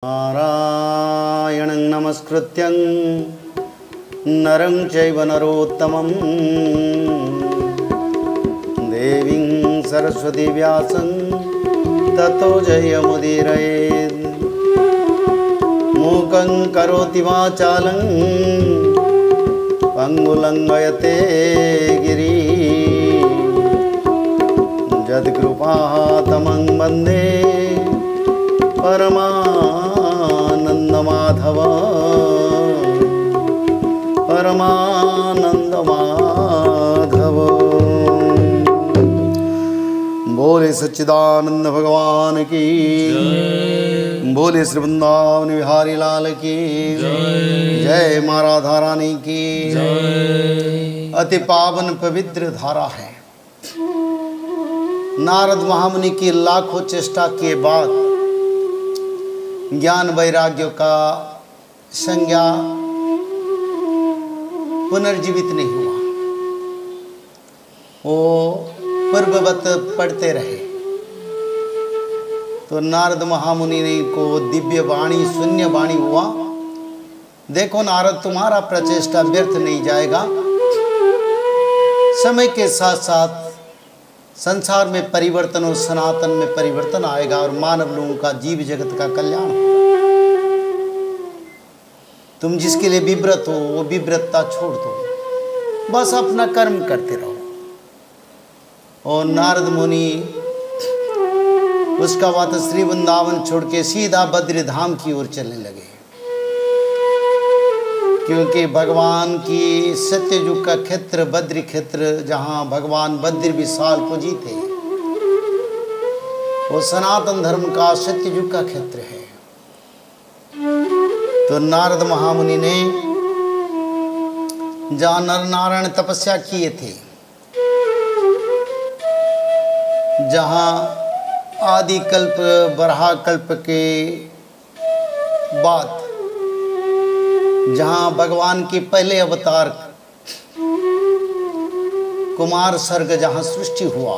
नारायणं नमस्कृत्यं नरं चैव नरोत्तमं देवीं सरस्वती व्यासं ततो जयमुदीरयेत्। मूकं करोति वाचालं पंगुलंघयते गिरिं यत्कृपातमं वन्दे परमानंदमाधव परमानंदमाधव। बोले सच्चिदानंद भगवान की, बोले श्री वृंदावन बिहारी लाल की जय। माँ राधा रानी की अति पावन पवित्र धारा है। नारद महामुनि की लाखों चेष्टा के बाद ज्ञान वैराग्य का संज्ञा पुनर्जीवित नहीं हुआ, वो पूर्ववत पढ़ते रहे। तो नारद महामुनि ने को दिव्य वाणी शून्य वाणी हुआ, देखो नारद तुम्हारा प्रचेष्टा व्यर्थ नहीं जाएगा। समय के साथ साथ संसार में परिवर्तन और सनातन में परिवर्तन आएगा और मानव लोगों का जीव जगत का कल्याण होगा। तुम जिसके लिए विव्रत हो वो विव्रतता छोड़ दो, बस अपना कर्म करते रहो। और नारद मुनि उसका बात श्री वृंदावन छोड़ के सीधा बद्री धाम की ओर चलने लगे, क्योंकि भगवान की सत्ययुग का क्षेत्र बद्री क्षेत्र, जहाँ भगवान बद्री विशाल पूजी थे, वो सनातन धर्म का सत्ययुग का क्षेत्र है। तो नारद महामुनि ने जहाँ नर नारायण तपस्या किए थे, जहाँ आदि कल्प बरहा कल्प के बाद जहाँ भगवान के पहले अवतार कुमार सर्ग जहाँ सृष्टि हुआ,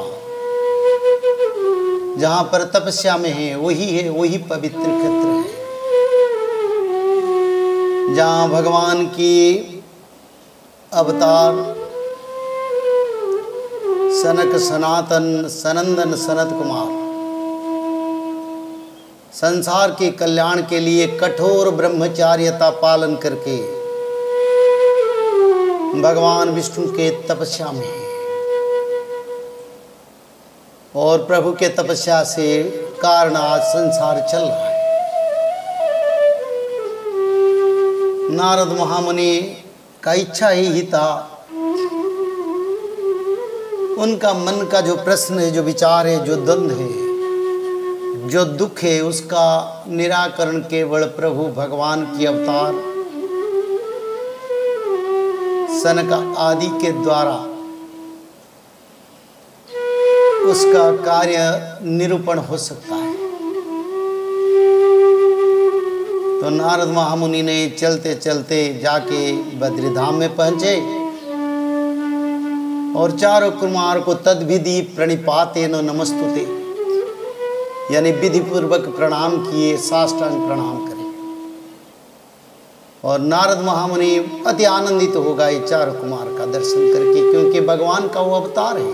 जहाँ पर तपस्या में है, वही पवित्र क्षेत्र है। जहाँ भगवान की अवतार सनक सनातन सनंदन सनत कुमार संसार के कल्याण के लिए कठोर ब्रह्मचार्यता पालन करके भगवान विष्णु के तपस्या में है, और प्रभु के तपस्या से कारण आज संसार चल रहा है। नारद महामुनि का इच्छा ही था, उनका मन का जो प्रश्न है, जो विचार है, जो द्वंद्व है, जो दुख है, उसका निराकरण केवल प्रभु भगवान की अवतार सनक आदि के द्वारा उसका कार्य निरूपण हो सकता है। तो नारद महामुनि ने चलते चलते जाके बद्रीधाम में पहुंचे और चारों कुमार को तद्विधि प्रणिपातेन नमस्तुते, यानी विधि पूर्वक प्रणाम किए, साष्टांग प्रणाम करें। और नारद महामुनि अति आनंदित हो गए चारों कुमार का दर्शन करके, क्योंकि भगवान का वो अवतार है।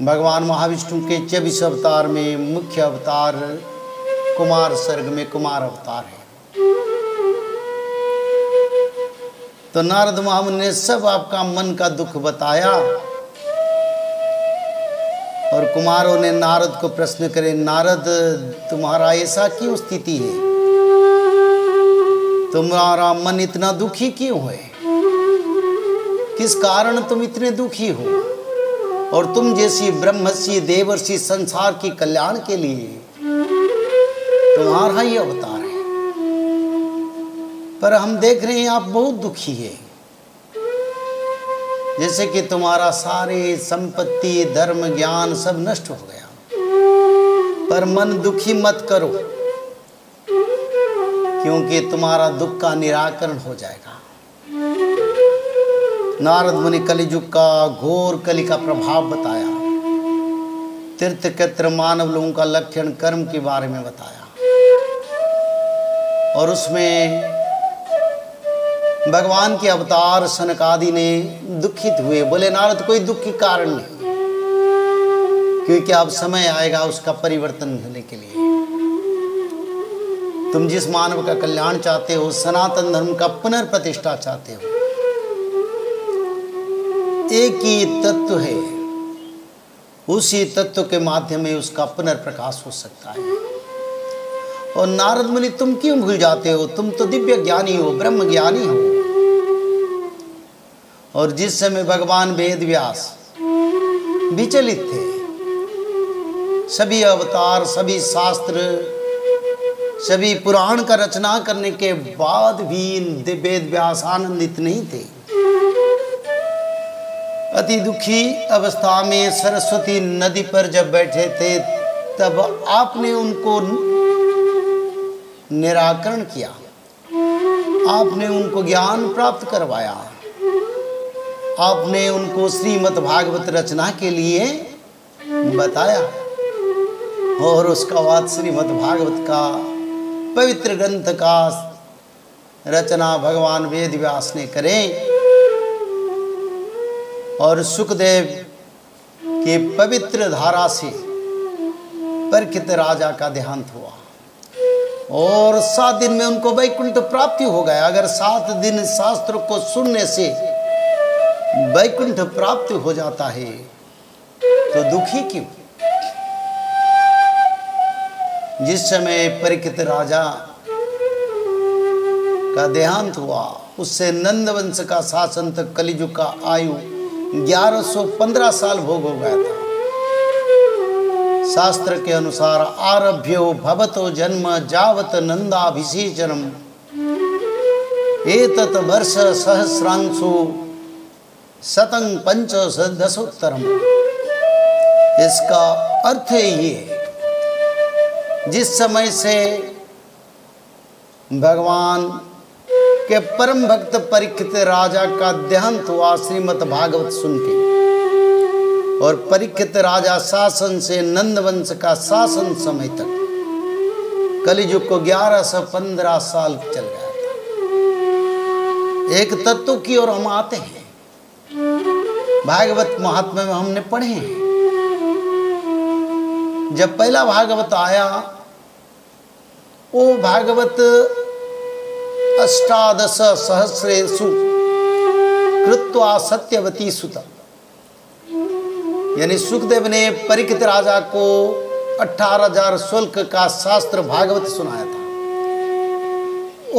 भगवान महाविष्णु के 24 अवतार में मुख्य अवतार कुमार सर्ग में कुमार अवतार है। तो नारद महामुनि ने सब आपका मन का दुख बताया, और कुमारों ने नारद को प्रश्न करे, नारद तुम्हारा ऐसा क्यों स्थिति है, तुम्हारा मन इतना दुखी क्यों है, किस कारण तुम इतने दुखी हो, और तुम जैसी ब्रह्मर्षि देवर्षि संसार के कल्याण के लिए तुम्हारा ही अवतार है, पर हम देख रहे हैं आप बहुत दुखी है, जैसे कि तुम्हारा सारे संपत्ति धर्म ज्ञान सब नष्ट हो गया। पर मन दुखी मत करो, क्योंकि तुम्हारा दुख का निराकरण हो जाएगा। नारद मुनि कलियुग का घोर कली का प्रभाव बताया, तीर्थ क्षेत्र मानव लोगों का लक्षण कर्म के बारे में बताया। और उसमें भगवान के अवतार सनकादि ने दुखित हुए, बोले नारद कोई दुख की कारण नहीं, क्योंकि अब समय आएगा उसका परिवर्तन होने के लिए। तुम जिस मानव का कल्याण चाहते हो, सनातन धर्म का पुनर्प्रतिष्ठा चाहते हो, एक ही तत्व है, उसी तत्व के माध्यम में उसका पुनर्प्रकाश हो सकता है। और नारद मुनि तुम क्यों भूल जाते हो? तुम तो दिव्य ज्ञानी हो, ब्रह्म ज्ञानी हो। और जिस समय भगवान वेद व्यास विचलित थे, सभी अवतार, सभी शास्त्र, सभी पुराण का रचना करने के बाद भी वेद व्यास आनंदित नहीं थे। अति दुखी अवस्था में सरस्वती नदी पर जब बैठे थे, तब आपने उनको निराकरण किया, आपने उनको ज्ञान प्राप्त करवाया, आपने उनको श्रीमद् भागवत रचना के लिए बताया। और उसका बाद श्रीमद् भागवत का पवित्र ग्रंथ का रचना भगवान वेद व्यास ने करे, और सुखदेव के पवित्र धारा से परीक्षित राजा का देहांत हुआ, और 7 दिन में उनको वैकुंठ प्राप्ति हो गया। अगर 7 दिन शास्त्र को सुनने से वैकुंठ प्राप्ति हो जाता है तो दुखी क्यों? जिस समय परीक्षित राजा का देहांत हुआ, उससे नंदवंश का शासन तक कलियुग का आयु 1115 साल भोग हो गया था। शास्त्र के अनुसार आरभ्यो भवतो जन्म जावत नंदाभिषेचनम एतत् वर्ष सहस्रांशु शतं पंचदशोत्तरम। इसका अर्थ ये, जिस समय से भगवान के परम भक्त परीक्षित राजा का देहांत हुआ श्रीमद् भागवत सुन के, और परीक्षित राजा शासन से नंदवंश का शासन समय तक कलियुग को 1115 साल चल गया था। एक तत्व की ओर हम आते हैं, भागवत महात्म्य में हमने पढ़े हैं। जब पहला भागवत आया, वो भागवत 18 सहस्रेषु कृत्वा सत्यवती सुता, यानी सुखदेव ने परीक्षित राजा को 18,000 शुल्क का शास्त्र भागवत सुनाया था।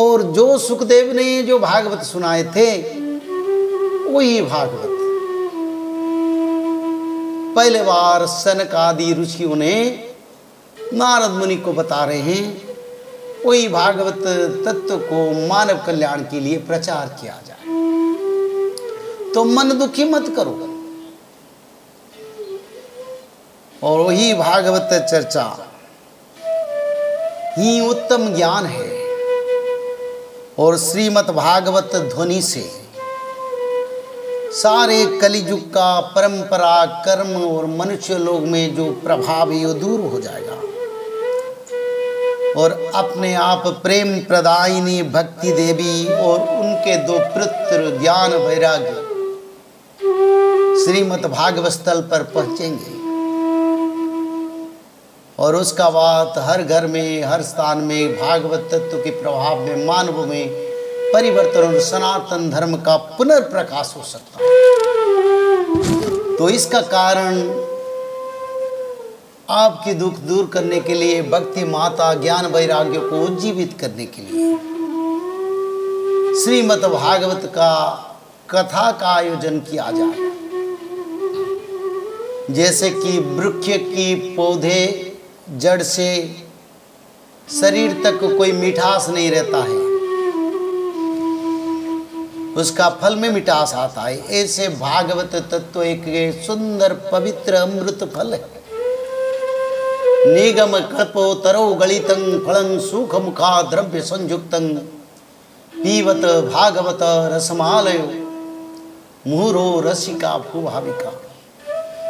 और जो सुखदेव ने जो भागवत सुनाए थे, वही भागवत पहले बार सनक आदि ऋषियों ने नारद मुनि को बता रहे हैं। वही भागवत तत्व को मानव कल्याण के लिए प्रचार किया जाए। तो मन दुखी मत करो, और वही भागवत चर्चा ही उत्तम ज्ञान है। और श्रीमद् भागवत ध्वनि से सारे कलियुग का परंपरा, कर्म और मनुष्य लोग में जो प्रभाव है वो दूर हो जाएगा, और अपने आप प्रेम प्रदायिनी भक्ति देवी और उनके 2 पुत्र ज्ञान वैराग्य श्रीमद् भागवत स्थल पर पहुंचेंगे। और उसका बाद हर घर में, हर स्थान में भागवत तत्व के प्रभाव में मानव में परिवर्तन और सनातन धर्म का पुनर्प्रकाश हो सकता है। तो इसका कारण आपके दुख दूर करने के लिए, भक्ति माता ज्ञान वैराग्य को उज्जीवित करने के लिए श्रीमद् भागवत का कथा का आयोजन किया जाए। जैसे कि वृक्ष की पौधे जड़ से शरीर तक कोई मिठास नहीं रहता है, उसका फल में मिठास आता है, ऐसे भागवत तत्व एक सुंदर पवित्र अमृत फल है। निगम कल्पो तरो गलितं फलं सुख मुखा द्रव्य संयुक्तं पीवत भागवत रसमालयो मुहुरो रसिका भूभाविका।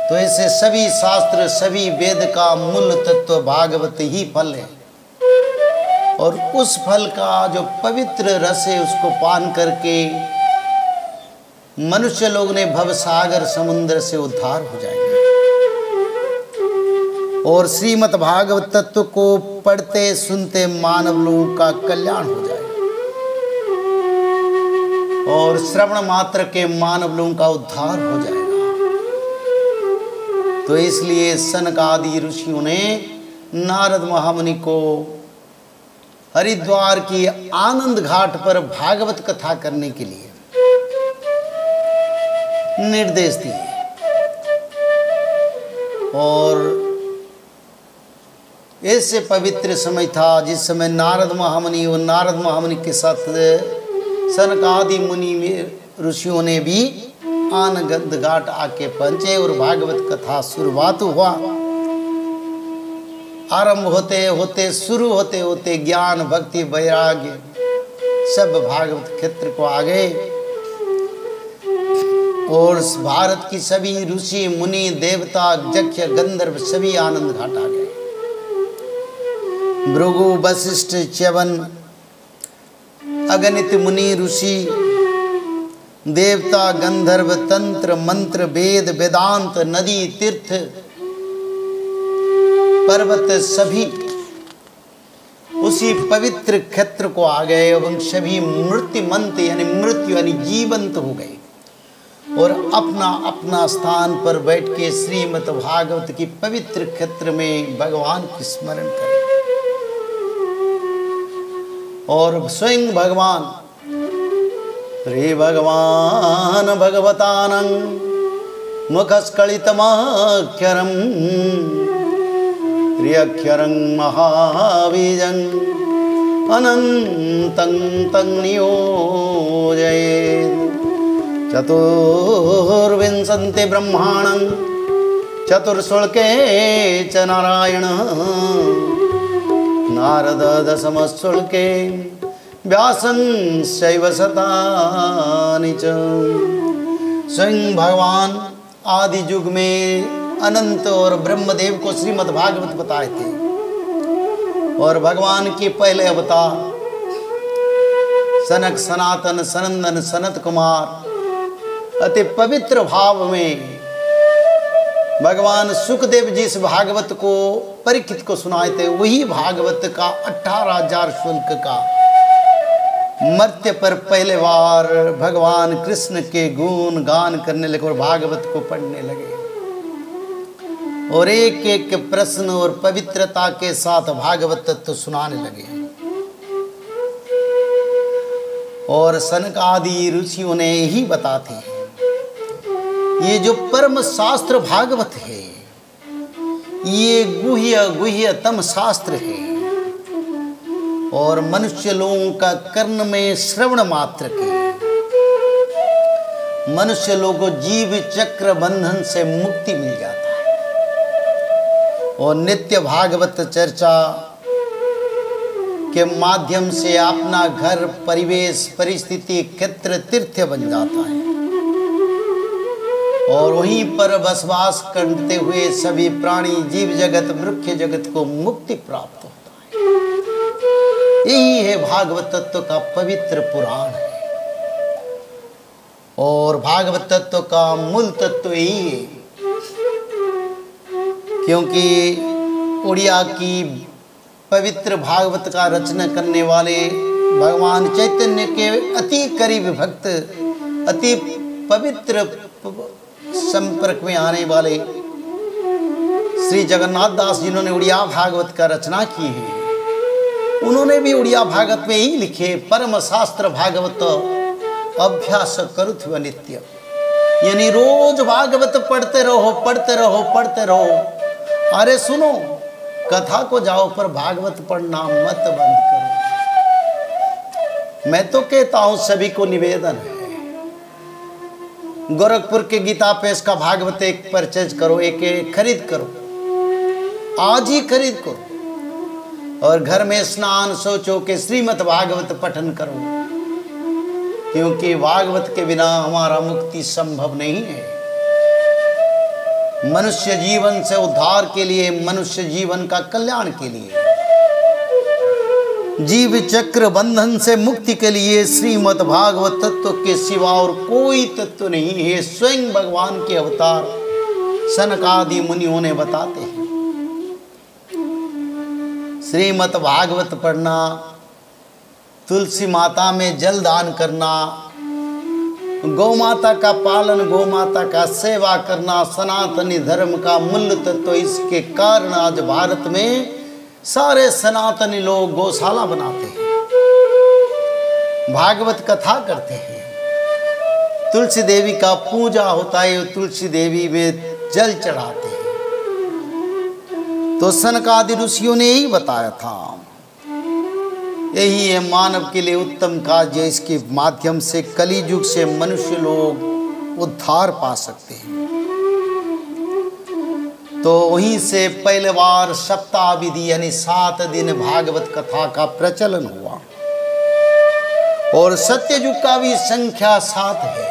तो ऐसे सभी शास्त्र, सभी वेद का मूल तत्व भागवत ही फल है। और उस फल का जो पवित्र रस है उसको पान करके मनुष्य लोग ने भवसागर समुद्र से उद्धार हो जाएंगे और श्रीमद् भागवत तत्व को पढ़ते सुनते मानव लोगों का कल्याण हो जाएगा और श्रवण मात्र के मानव लोगों का उद्धार हो जाएगा। तो इसलिए सनक आदि ऋषियों ने नारद महामुनि को हरिद्वार की आनंद घाट पर भागवत कथा करने के लिए निर्देश दिए। और ऐसे पवित्र समय था जिस समय नारद महामुनि और नारद महामुनि के साथ सनक आदि मुनि ऋषियों ने भी आनंद घाट आके पहुंचे और भागवत कथा शुरुआत हुआ। आरंभ होते होते शुरू होते होते ज्ञान भक्ति वैराग्य सब भागवत क्षेत्र को आ गए और भारत की सभी ऋषि मुनि देवता यक्ष गंधर्व सभी आनंद घाट आ गए। भृगु वशिष्ठ च्यवन अगणित मुनि ऋषि देवता गंधर्व तंत्र मंत्र वेद वेदांत नदी तीर्थ पर्वत सभी उसी पवित्र क्षेत्र को आ गए एवं सभी मृत्युमंत यानी मृत्यु यानी जीवंत हो गए और अपना अपना स्थान पर बैठ के श्रीमद् भागवत की पवित्र क्षेत्र में भगवान की स्मरण करें। और स्वयं भगवान रे भगवान भगवतानं मुखस्खलितमाक्षरं त्र्यक्षरं महाबीजं अनन्तं तं नियोजयेत् चतुर्विंशति ब्रह्माणं चतुर्श्लोके च नारायणः नारद दशमश्लोके व्यासं शैव शतानि च। स्वयं भगवान आदि युग में अनंत और ब्रह्मदेव को श्रीमद् भागवत बताए थे और भगवान के पहले अवतार सनक सनातन सनंदन सनत कुमार अति पवित्र भाव में भगवान सुखदेव जी इस भागवत को परीक्षित को सुनाए थे। वही भागवत का 18,000 शुल्क का मर्त्य पर पहले बार भगवान कृष्ण के गुण गान करने लगे और भागवत को पढ़ने लगे और एक एक प्रश्न और पवित्रता के साथ भागवत तत्व सुनाने लगे। और सनक आदि ऋषियों ने यही बताते हैं ये जो परम शास्त्र भागवत है ये गुह्यतम शास्त्र है और मनुष्य लोगों का कर्ण में श्रवण मात्र के मनुष्य लोगों को जीव चक्र बंधन से मुक्ति मिल जाता है और नित्य भागवत चर्चा के माध्यम से अपना घर परिवेश परिस्थिति क्षेत्र तीर्थ बन जाता है और वहीं पर बसवास करते हुए सभी प्राणी जीव जगत वृक्ष जगत को मुक्ति प्राप्त होता है। यही है भागवत तत्व का पवित्र पुराण है और भागवत तत्व का मूल तत्व यही है क्योंकि उड़िया की पवित्र भागवत का रचना करने वाले भगवान चैतन्य के अति करीब भक्त अति पवित्र संपर्क में आने वाले श्री जगन्नाथ दास जिन्होंने उड़िया भागवत का रचना की है उन्होंने भी उड़िया भागवत में ही लिखे परम शास्त्र भागवत अभ्यास करुथ नित्य यानी रोज भागवत पढ़ते रहो पढ़ते रहो पढ़ते रहो। अरे सुनो कथा को जाओ पर भागवत पढ़ना मत बंद करो। मैं तो कहता हूं सभी को निवेदन है गोरखपुर के गीता पेश का भागवत एक परचेज करो एक खरीद करो आज ही खरीद करो और घर में स्नान सोचो के श्रीमद् भागवत पठन करो क्योंकि भागवत के बिना हमारा मुक्ति संभव नहीं है। मनुष्य जीवन से उद्धार के लिए मनुष्य जीवन का कल्याण के लिए जीव चक्र बंधन से मुक्ति के लिए श्रीमद् भागवत तत्व के सिवा और कोई तत्व नहीं है। स्वयं भगवान के अवतार सनकादि मुनियों ने बताते हैं। श्रीमद् भागवत पढ़ना, तुलसी माता में जल दान करना, गौ माता का पालन, गौ माता का सेवा करना सनातनी धर्म का मूल तत्व। इसके कारण आज भारत में सारे सनातनी लोग गौशाला बनाते हैं, भागवत कथा करते हैं, तुलसी देवी का पूजा होता है, तुलसी देवी में जल चढ़ाते हैं। तो सनकादि ऋषियों ने यही बताया था, यही है मानव के लिए उत्तम कार्य। इसके माध्यम से कली युग से मनुष्य लोग उद्धार पा सकते हैं। तो वहीं से पहले बार सप्ताह विधि यानी 7 दिन भागवत कथा का प्रचलन हुआ। और सत्ययुग का भी संख्या 7 है,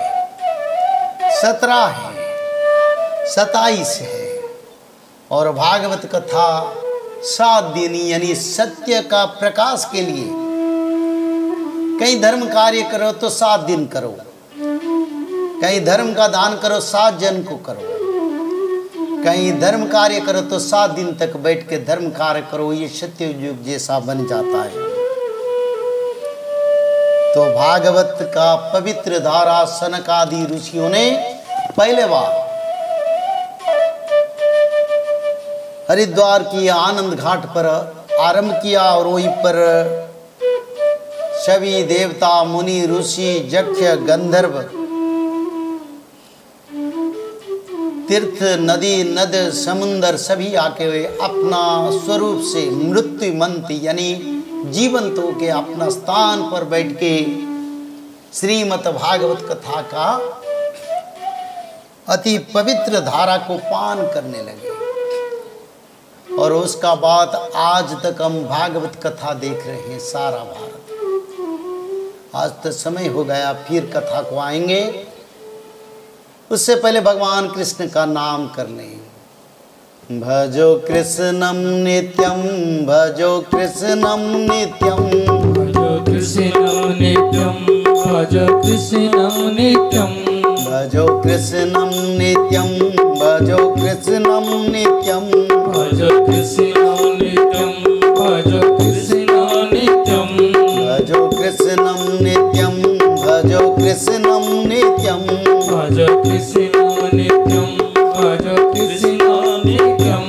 17 है, 27 है। और भागवत कथा 7 दिन यानी सत्य का प्रकाश के लिए। कहीं धर्म कार्य करो तो 7 दिन करो, कहीं धर्म का दान करो 7 जन को करो, कहीं धर्म कार्य करो तो 7 दिन तक बैठ के धर्म कार्य करो। ये सत्य युग जैसा बन जाता है। तो भागवत का पवित्र धारा सनकादि ऋषियों ने पहले बार हरिद्वार की आनंद घाट पर आरंभ किया। और वहीं पर सभी देवता, मुनि, ऋषि, यक्ष, गंधर्व, तीर्थ, नदी, नद, समुंदर सभी आके हुए अपना स्वरूप से मृत्युमंत यानी जीवंत होके अपना स्थान पर बैठ के श्रीमद् भागवत कथा का अति पवित्र धारा को पान करने लगे। और उसका बाद आज तक हम भागवत कथा देख रहे हैं सारा भारत। आज तो समय हो गया, फिर कथा को आएंगे। उससे पहले भगवान कृष्ण का नाम कर लें। भजो कृष्णम नित्यम, भजो कृष्णम नित्यम, भजो कृष्णम नित्यम, भजो कृष्णम नित्यम, भजो कृष्णम नित्यम, भजो कृष्णम नित्यम, भजो कृष्णम नित्यम, भजो कृष्णम नित्यम, भजो कृष्णम नित्यम, भजो कृष्णम नित्यम, भजो कृष्णम नित्यम, भजो कृष्णम नित्यम,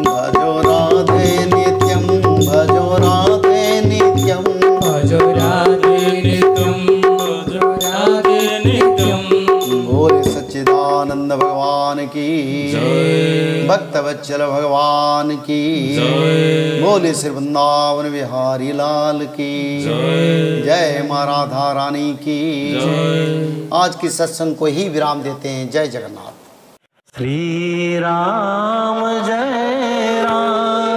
भजो राधे नित्यम, भजो राधे नित्यम, भजो राधे नित्यम, भजो राधे नित्यम। बोले सच्चिदानंद भगवान की जय, भक्तवत्सल भगवान की जय, बोले श्री वृंदावन बिहारी लाल की जय, जय माँ राधा रानी की जय। आज की सत्संग को ही विराम देते हैं। जय जगन्नाथ। श्री राम जय राम।